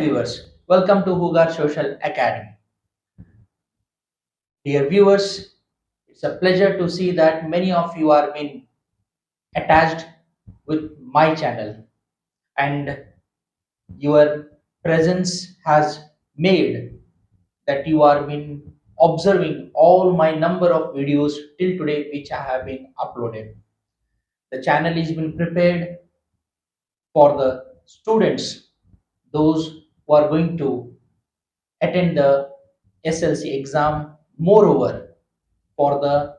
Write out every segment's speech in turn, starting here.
viewers, welcome to Hugar Social Academy. Dear viewers, it's a pleasure to see that many of you are been attached with my channel, and your presence has made that you are been observing all my number of videos till today which I have been uploaded. The channel is been prepared for the students, those who are going to attend the SLC exam. Moreover, for the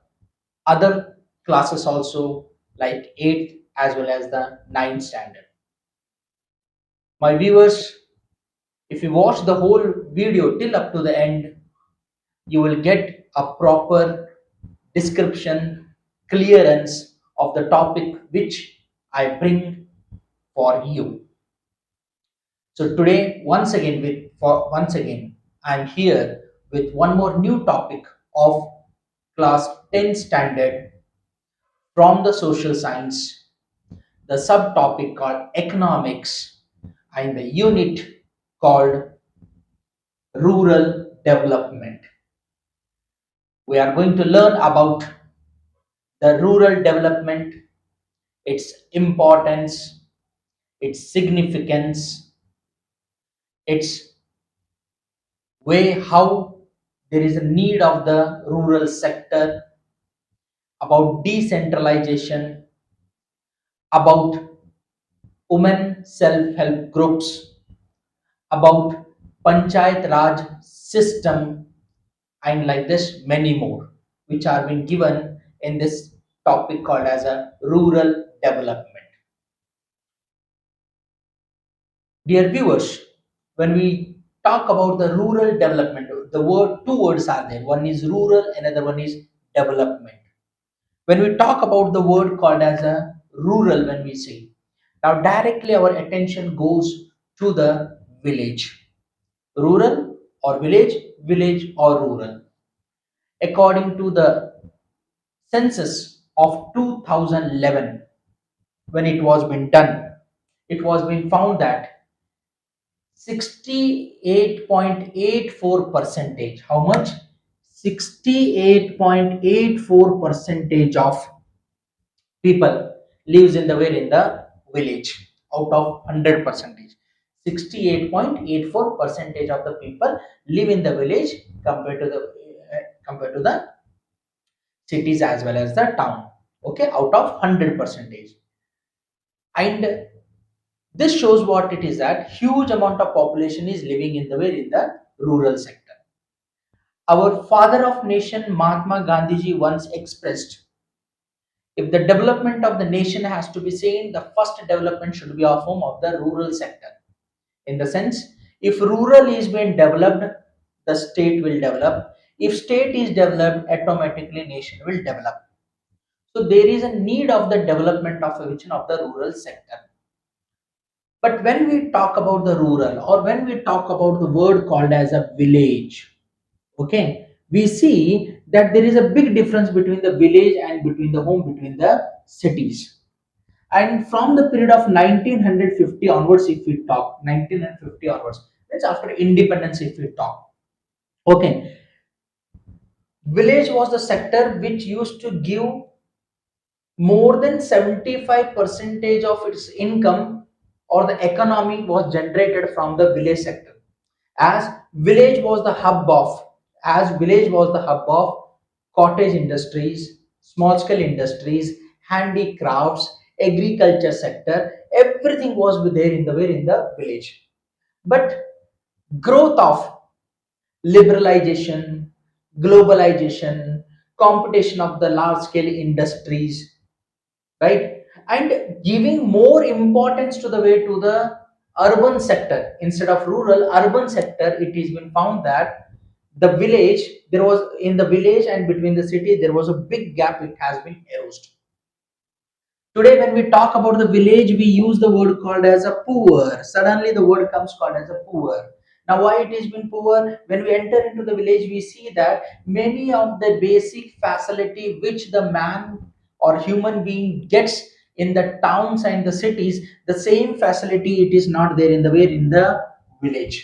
other classes also, like 8th as well as the ninth standard. My viewers, if you watch the whole video till up to the end, you will get a proper description, clearance of the topic which I bring for you. So today, once again, I'm here with one more new topic of class 10 standard from the social science, the subtopic called economics, and the unit called rural development. We are going to learn about the rural development, its importance, its significance, its way how there is a need of the rural sector, about decentralization, about women self-help groups, about panchayat raj system, and like this many more which are being given in this topic called as a rural development. Dear viewers, when we talk about the rural development, the word two words are there. One is rural, another one is development. When we talk about the word called as a rural, when we say, now directly our attention goes to the village. Rural or village, village or rural. According to the census of 2011, when it was been done, it was been found that 68.84 percentage, how much? 68.84 percentage of people lives in the village out of 100 percentage. 68.84 percentage of the people live in the village compared to the cities as well as the town. Okay, out of 100 percentage. And this shows what it is, that huge amount of population is living in the rural sector. Our father of nation Mahatma Gandhiji once expressed, if the development of the nation has to be seen, the first development should be of form of the rural sector. In the sense, if rural is being developed, the state will develop. If state is developed, automatically nation will develop. So there is a need of the development of a region of the rural sector. But when we talk about the rural, or when we talk about the word called as a village, okay, we see that there is a big difference between the village and between the home, between the cities. And from the period of 1950 onwards, if we talk 1950 onwards, that's after independence, if we talk, okay, village was the sector which used to give more than 75 percentage of its income, or the economy was generated from the village sector, as village was the hub of village was the hub of cottage industries, small scale industries, handicrafts, agriculture sector. Everything was there in the village. But growth of liberalization, globalization, competition of the large scale industries, right, and giving more importance to the way to the urban sector instead of rural urban sector, it has been found that the village, there was in the village and between the city there was a big gap, it has been eroded. Today when we talk about the village, we use the word called as a poor. Suddenly the word comes called as a poor. Now why it has been poor? When we enter into the village, we see that many of the basic facility which the man or human being gets in the towns and the cities, the same facility it is not there in the where in the village.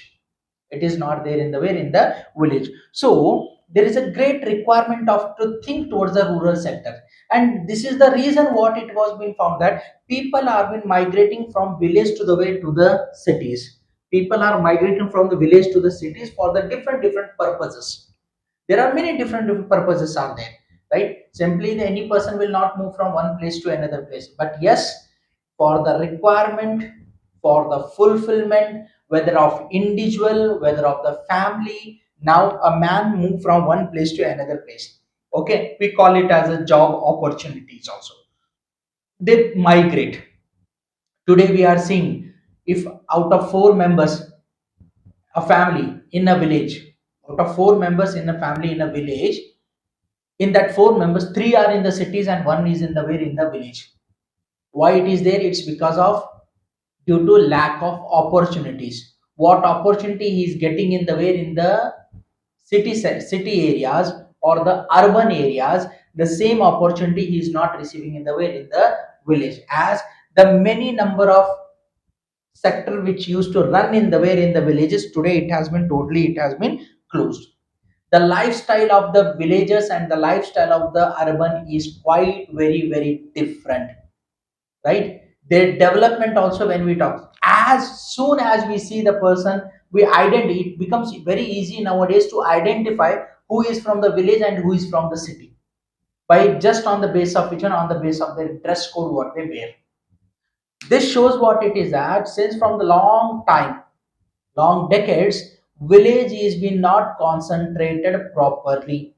It is not there in the where in the village. So there is a great requirement of to think towards the rural sector, and this is the reason what it was being found that people are been migrating from village to the way to the cities. People are migrating from the village to the cities for the different purposes. There are many different purposes are there, right? Simply any person will not move from one place to another place, but yes, for the requirement, for the fulfillment, whether of individual, whether of the family, now a man move from one place to another place. Okay, we call it as a job opportunities also. They migrate. Today we are seeing, if out of four members, a family in a village, out of four members in a family in a village, in that four members, three are in the cities and one is in the where in the village. Why it is there? It's because of due to lack of opportunities. What opportunity he is getting in the where in the city areas or the urban areas, the same opportunity he is not receiving in the where in the village. As the many number of sector which used to run in the where in the villages, today it has been totally it has been closed. The lifestyle of the villagers and the lifestyle of the urban is quite very different, right? Their development also, when we talk, as soon as we see the person, we identify, it becomes very easy nowadays to identify who is from the village and who is from the city, by just on the base of which one, on the base of their dress code what they wear. This shows what it is that since from the long time, long decades, village is been not concentrated properly.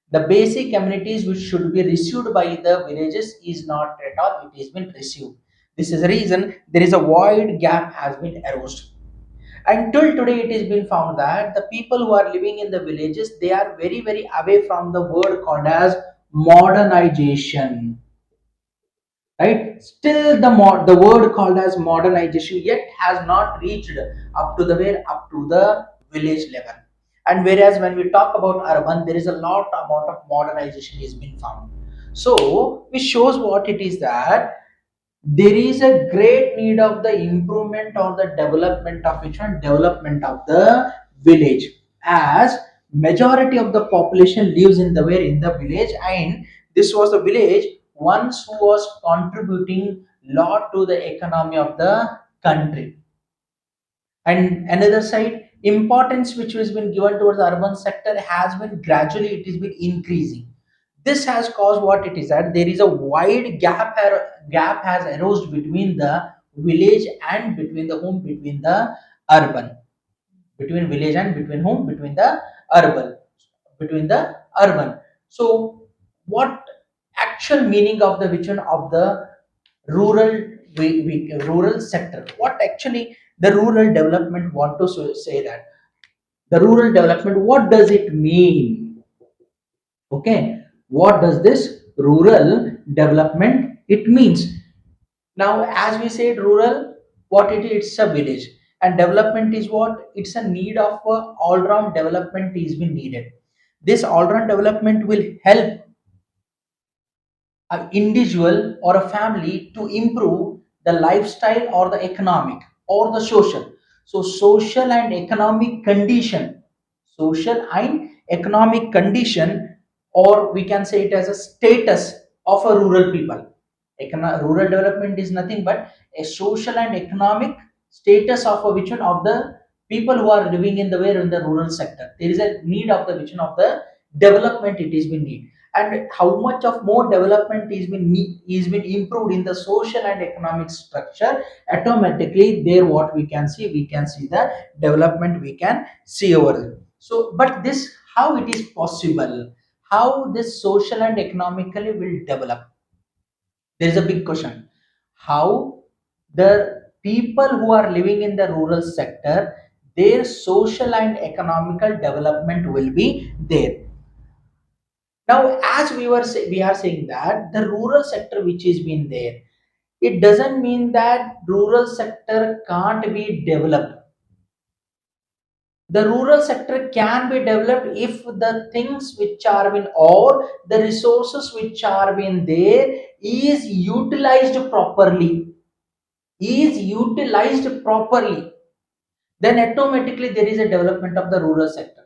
The basic amenities which should be received by the villages is not at all it is been received. This is the reason there is a wide gap has been erased. Until today it has been found that the people who are living in the villages, they are very away from the word called as modernization, right? Still the word called as modernization yet has not reached up to the where, up to the village level. And whereas when we talk about urban, there is a lot amount of modernization is being found. So which shows what it is that there is a great need of the improvement or the development of which one, development of the village, as majority of the population lives in the where in the village, and this was the village once who was contributing lot to the economy of the country. And another side, importance which has been given towards the urban sector has been gradually it has been increasing. This has caused what it is that there is a wide gap has arose between the village and between the home, between the urban, between village and between home, between the urban, between the urban. So what actual meaning of the vision of the rural, rural sector, what actually the rural development want to say that the rural development, what does it mean? Okay, what does this rural development it means? Now as we said, rural, what it is, it's a village, and development is what, it's a need of all round development is being needed. This all round development will help an individual or a family to improve the lifestyle or the economic or the social. So social and economic condition, social and economic condition, or we can say it as a status of a rural people. Rural development is nothing but a social and economic status of a vision of the people who are living in the where in the rural sector. There is a need of the vision of the development it is been need, and how much of more development is been improved in the social and economic structure, automatically there what we can see the development we can see over there. So but this, how it is possible, how this social and economically will develop? There is a big question. How the people who are living in the rural sector, their social and economical development will be there. Now as we are saying that the rural sector which is been there, it doesn't mean that rural sector can't be developed. The rural sector can be developed if the things which are been, or the resources which are been there is utilized properly, is utilized properly. then automatically there is a development of the rural sector.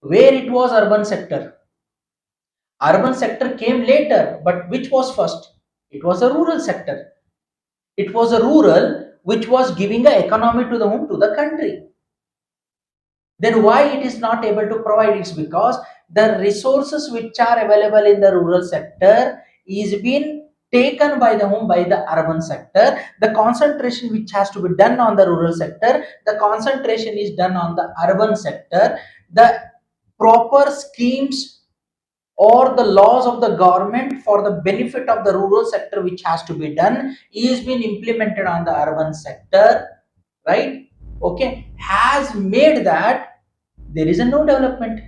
Where it was urban sector, urban sector came later, but which was first? It was a rural sector. It was a rural which was giving a economy to the home, to the country. Then why it is not able to provide? It's because the resources which are available in the rural sector is being taken by the home, by the urban sector. The concentration which has to be done on the rural sector, the concentration is done on the urban sector. The proper schemes or the laws of the government for the benefit of the rural sector which has to be done is being implemented on the urban sector, right? Okay, has made that there is a no development.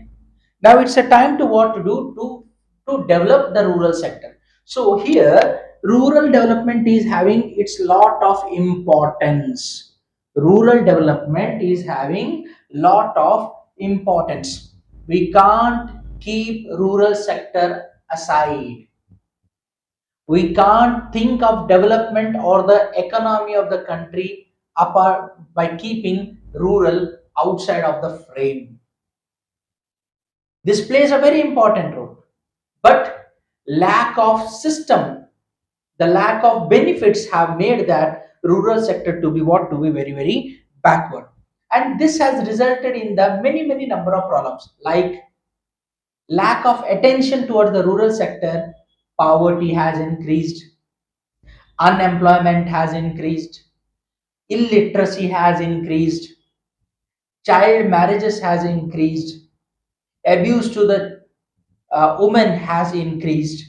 Now it's a time to what to do to develop the rural sector. So here rural development is having its lot of importance. Rural development is having lot of importance. We can't keep rural sector aside. We can't think of development or the economy of the country apart by keeping rural outside of the frame. This plays a very important role. But lack of system, the lack of benefits have made that rural sector to be what? To be very, very backward. And this has resulted in the many, many number of problems like lack of attention towards the rural sector, poverty has increased, unemployment has increased, illiteracy has increased, child marriages has increased, abuse to the women has increased,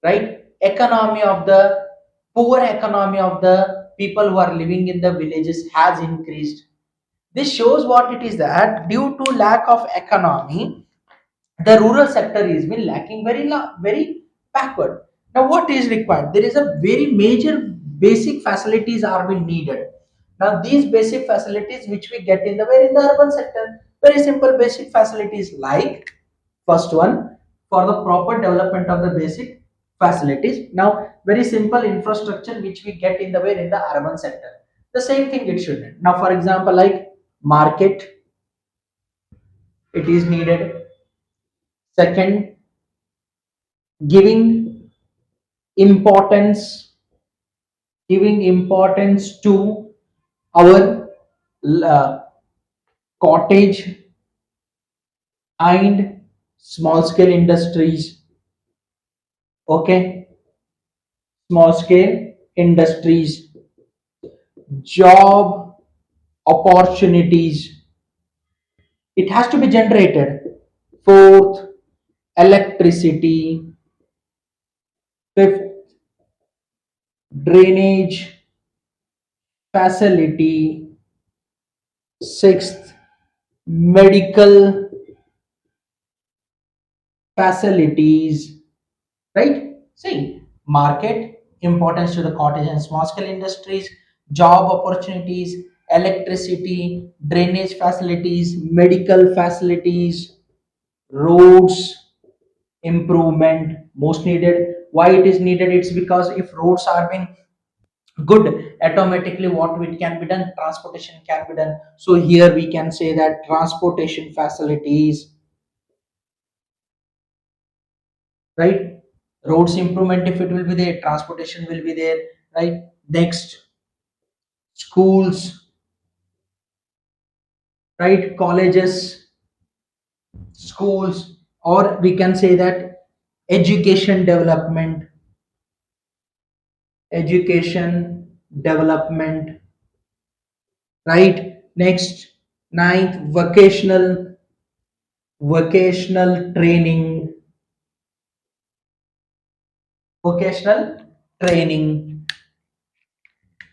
right? Economy of the poor economy of the people who are living in the villages has increased. This shows what it is, that due to lack of economy, the rural sector is been lacking very very backward. Now what is required? There is a very major basic facilities are being needed. Now these basic facilities which we get in the where in the urban sector, very simple basic facilities like first one, for the proper development of the basic facilities. Now very simple infrastructure which we get in the where in the urban sector, the same thing it should. Now for example like market, it is needed. Second, giving importance, giving importance to our uh, cottage and small scale industries. Okay, small scale industries, job opportunities, it has to be generated. Fourth, electricity. Fifth, drainage facility. Sixth, medical facilities, right? See, market, importance to the cottage and small scale industries, job opportunities, electricity, drainage facilities, medical facilities, roads improvement most needed. Why it is needed? It's because if roads are being good, automatically what it can be done, transportation can be done. So here we can say that transportation facilities, right? Roads improvement, if it will be there, transportation will be there, right? Next, schools, right? Colleges, schools, or we can say that education development, education development, right? Next, ninth, vocational training, vocational training,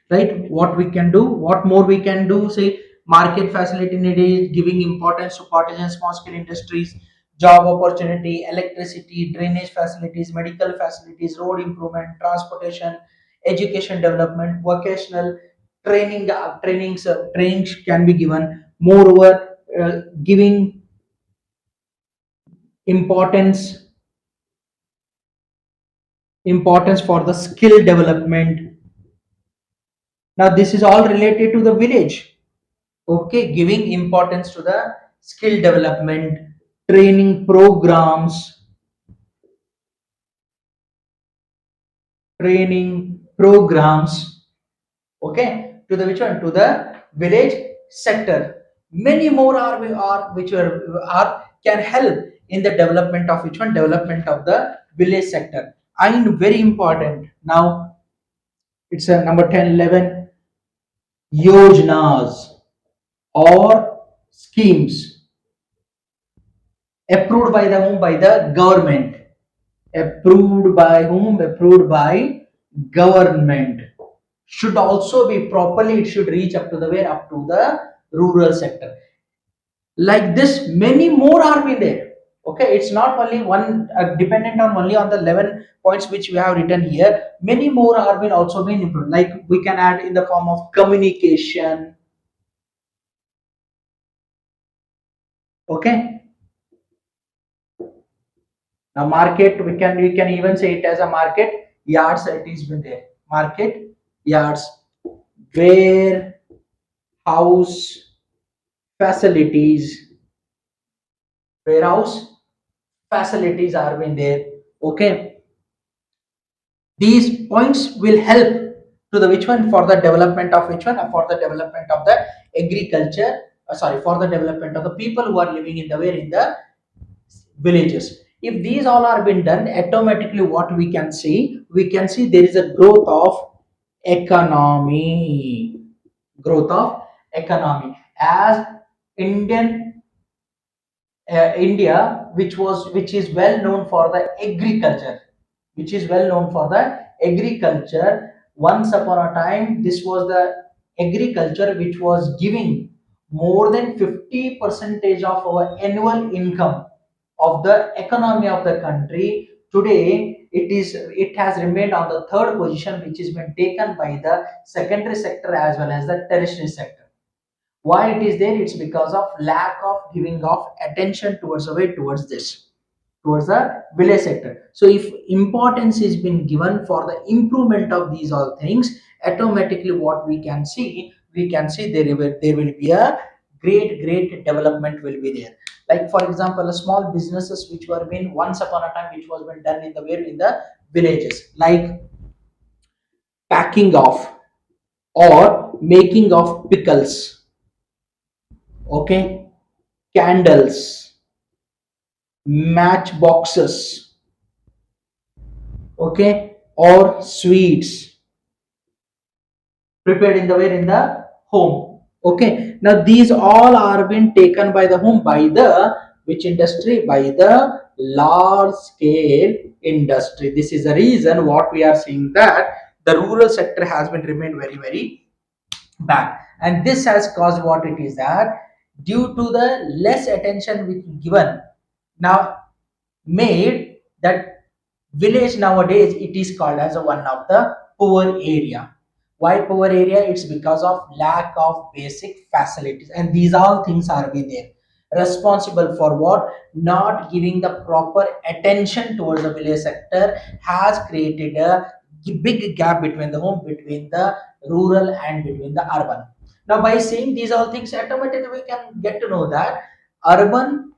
right? What we can do, what more we can do? Say market facility needed, giving importance to cottage and small scale industries, job opportunity, electricity, drainage facilities, medical facilities, road improvement, transportation, education development, vocational training. Trainings can be given. Moreover, giving importance importance for the skill development. Now this is all related to the village. Okay, giving importance to the skill development, training programs, training programs. Okay, to the which one? To the village sector. Many more are which are can help in the development of which one? Development of the village sector. And very important. Now it's a number 10, 11 yojnas or schemes approved by the whom? By the government. Approved by whom? Approved by government. Should also be properly, it should reach up to the where? Up to the rural sector. Like this, many more are been there. Okay, it's not only one dependent on only on the 11 points which we have written here. Many more are been also been improved. Like we can add in the form of communication. Okay, now market, we can even say it as a market yards. It is been there. Market yards, warehouse facilities, warehouse facilities are been there. Okay, these points will help to the which one? For the development of which one? For the development of the agriculture, sorry, for the development of the people who are living in the where? In the villages. If these all are been done, automatically what we can see? We can see there is a growth of economy. Growth of economy. As Indian India, which is well known for the agriculture, which is well known for the agriculture. Once upon a time, this was the agriculture which was giving more than 50 percentage of our annual income of the economy of the country. Today, it has remained on the third position, which has been taken by the secondary sector as well as the tertiary sector. Why it is there? It's because of lack of giving of attention towards the way towards this, towards the village sector. So if importance is been given for the improvement of these all things, automatically what we can see there will be a great development will be there. Like for example, a small businesses which were been once upon a time which was been done in the where? In the villages, like packing of or making of pickles. Okay, candles, matchboxes, okay, or sweets prepared in the where? In the home. Okay, now these all are being taken by the whom? By the which industry? By the large scale industry. This is the reason what we are seeing, that the rural sector has been remained very back, and this has caused what it is, that due to the less attention which given, now made that village nowadays it is called as a one of the poor area. Why poor area? It's because of lack of basic facilities, and these all things are be there, responsible for what? Not giving the proper attention towards the village sector, has created a big gap between the home, between the rural and between the urban. Now by seeing these all things, automatically we can get to know that urban,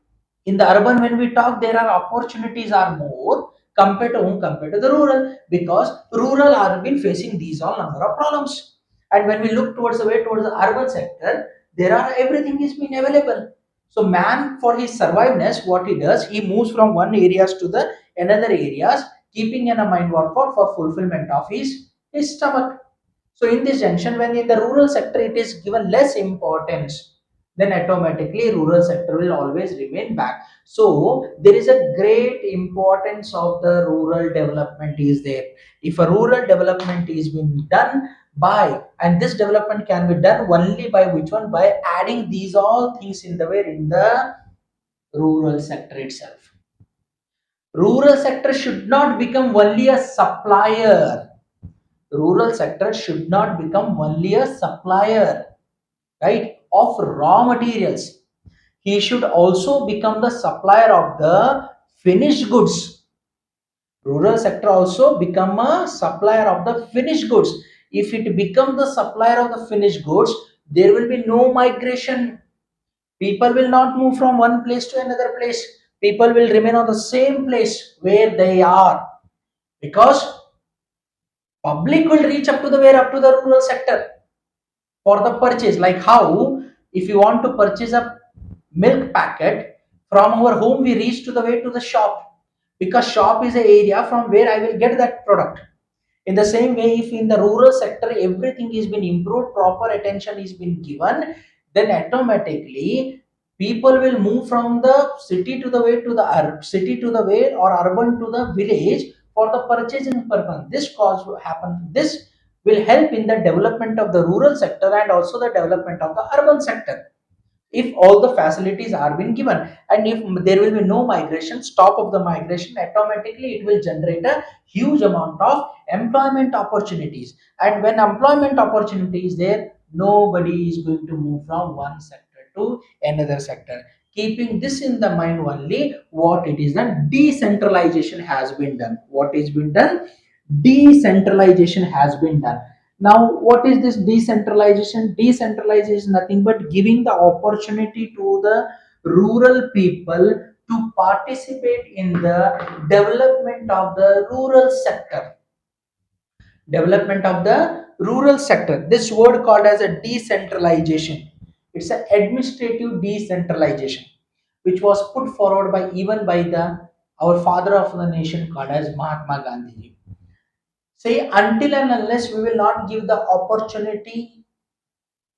in the urban when we talk, there are opportunities are more compared to whom? Compared to the rural, because rural are been facing these all number of problems. And when we look towards the way towards the urban sector, there are everything is been available. So man, for his surviveness, what he does, he moves from one areas to the another areas, keeping in a mind what for fulfillment of his stomach. So in this junction, when in the rural sector it is given less importance, then automatically rural sector will always remain back. So there is a great importance of the rural development is there. If a rural development is being done by, and this development can be done only by which one? By adding these all things in the way in the rural sector itself. Rural sector should not become only a supplier. Rural sector should not become only a supplier, right, of raw materials. He should also become the supplier of the finished goods. Rural sector also become a supplier of the finished goods. If it becomes the supplier of the finished goods, there will be no migration. People will not move from one place to another place. People will remain on the same place where they are, because public will reach up to the where, up to the rural sector for the purchase. Like how, if you want to purchase a milk packet from our home, we reach to the way to the shop, because shop is a area from where I will get that product. In the same way, if in the rural sector everything is been improved, proper attention is been given, then automatically people will move from the city to the way to the city to the way, or urban to the village for the purchasing purpose. This cause will happen. This will help in the development of the rural sector and also the development of the urban sector, if all the facilities are being given. And if there will be no migration, stop of the migration, automatically it will generate a huge amount of employment opportunities. And when employment opportunity is there, nobody is going to move from one sector to another sector. Keeping this in the mind only, what it is done, decentralization has been done. What is been done? Decentralization has been done. Now, what is this decentralization? Decentralization is nothing but giving the opportunity to the rural people to participate in the development of the rural sector. Development of the rural sector. This word called as a decentralization. It's an administrative decentralization, which was put forward by even by the our father of the nation called as Mahatma Gandhi. Say, until and unless we will not give the opportunity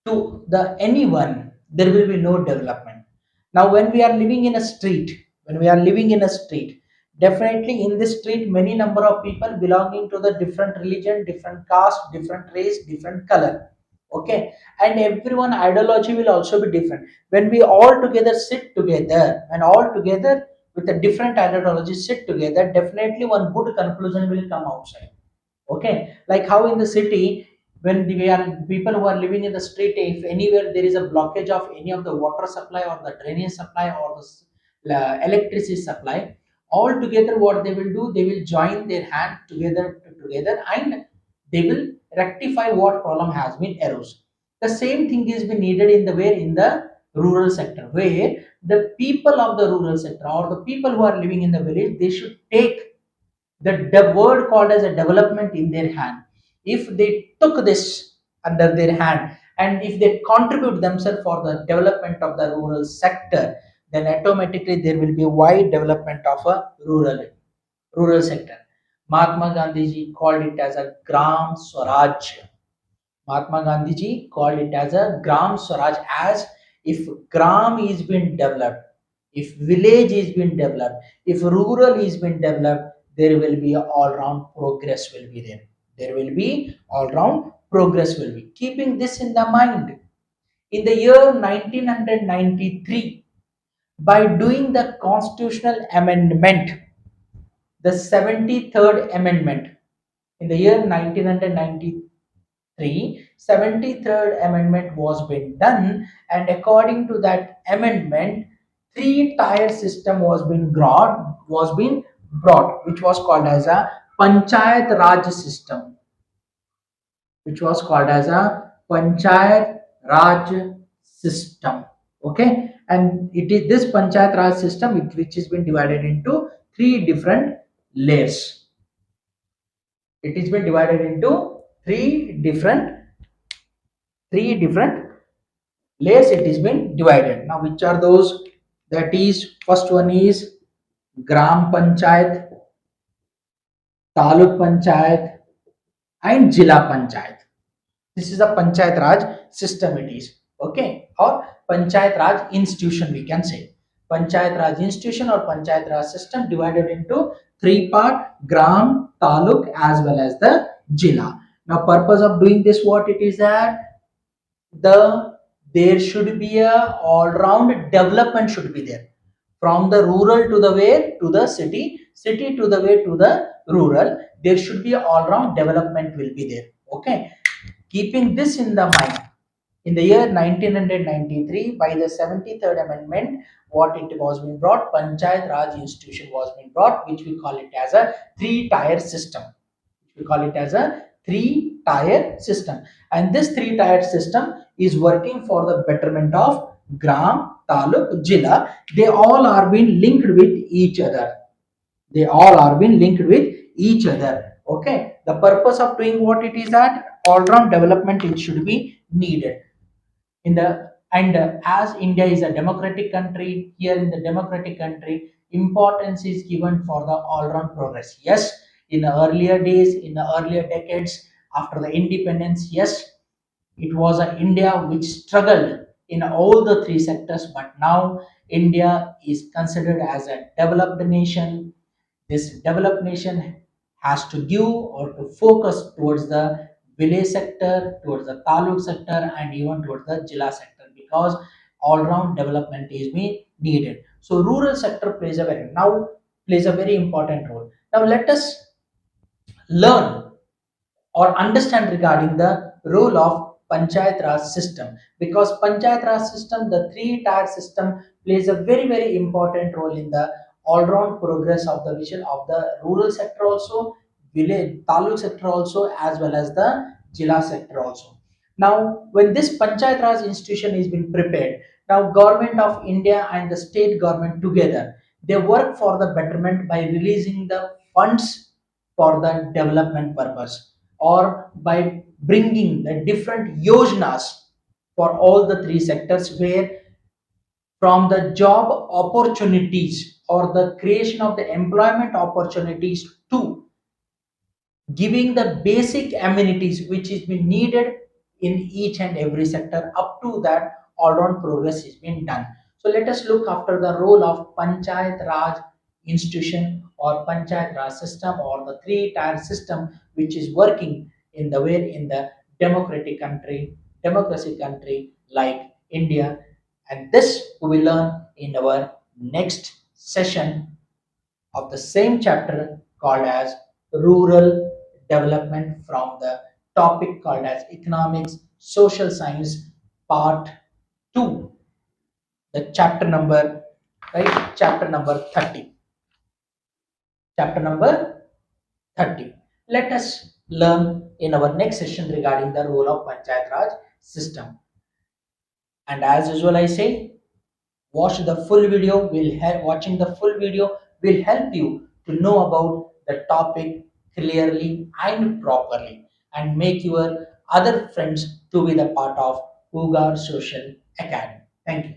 to the anyone, there will be no development. Now when we are living in a street, when we are living in a street, definitely in this street many number of people belonging to the different religion, different caste, different race, different color. Okay, and everyone ideology will also be different. When we all together sit together, and all together with a different ideology sit together, definitely one good conclusion will come outside. Okay, like how in the city, when we are people who are living in the street, if anywhere there is a blockage of any of the water supply or the drainage supply or the electricity supply, all together what they will do, they will join their hand together and they will rectify what problem has been arose. The same thing is been needed in the way in the rural sector, where the people of the rural sector or the people who are living in the village, they should take the word called as a development in their hand. If they took this under their hand, and if they contribute themselves for the development of the rural sector, then automatically there will be a wide development of a rural sector. Mahatma Gandhi ji called it as a Gram Swaraj. Mahatma Gandhi ji called it as a Gram Swaraj, as if Gram is being developed, if village is being developed, if rural is being developed, there will be all round progress will be there. There will be all round progress will be. Keeping this in the mind, in the year 1993, by doing the constitutional amendment, the 73rd amendment, in the year 1993, 73rd amendment was been done, and according to that amendment, three-tier system was been brought, which was called as a Panchayat Raj system, which was called as a Panchayat Raj system. Okay, and it is this Panchayat Raj system which has been divided into three different layers. It has been divided into three different layers. It has been divided. Now, which are those? That is, first one is Gram Panchayat, Taluk Panchayat, and Jila Panchayat. This is a Panchayat Raj system. It is okay, or Panchayat Raj institution. We can say Panchayat Raj institution or Panchayat Raj system divided into three part: Gram, Taluk, as well as the Jila. Now, purpose of doing this, what it is that the there should be a all round development should be there, from the rural to the way to the city to the way to the rural. There should be a all round development will be there. Okay, keeping this in the mind, in the year 1993, by the 73rd amendment, what it was being brought, Panchayat Raj institution was being brought, which we call it as a three-tier system. We call it as a three-tier system. And this three-tier system, is working for the betterment of gram, taluk, jilla. They all are being linked with each other. They all are being linked with each other. Okay, the purpose of doing what it is that all round development it should be needed in the. And as India is a democratic country, here in the democratic country, importance is given for the all round progress. Yes, in the earlier days, in the earlier decades after the independence, yes, it was a India which struggled in all the three sectors, but now India is considered as a developed nation. This developed nation has to give or to focus towards the village sector, towards the taluk sector, and even towards the Jilla sector because all-round development is being needed. So rural sector plays a very important role. Now let us learn or understand regarding the role of panchayat raj system, because panchayat raj system, the three tier system, plays a very important role in the all round progress of the vision of the rural sector also, village taluk sector also, as well as the jilla sector also. Now when this panchayat raj institution is being prepared, now government of India and the state government together, they work for the betterment by releasing the funds for the development purpose, or by bringing the different yojnas for all the three sectors, where from the job opportunities or the creation of the employment opportunities to giving the basic amenities which is been needed in each and every sector, up to that all round progress is being done. So let us look after the role of panchayat raj institution or panchayat raj system, or the three tier system which is working in the way in the democracy country like India. And this we will learn in our next session of the same chapter called as rural development, from the topic called as economics social science part 2, the chapter number, right, chapter number 30, chapter number 30. Let us learn in our next session regarding the role of panchayat raj system. And as usual I say, watching the full video will help you to know about the topic clearly and properly, and make your other friends to be the part of Ugar Social Academy. Thank you.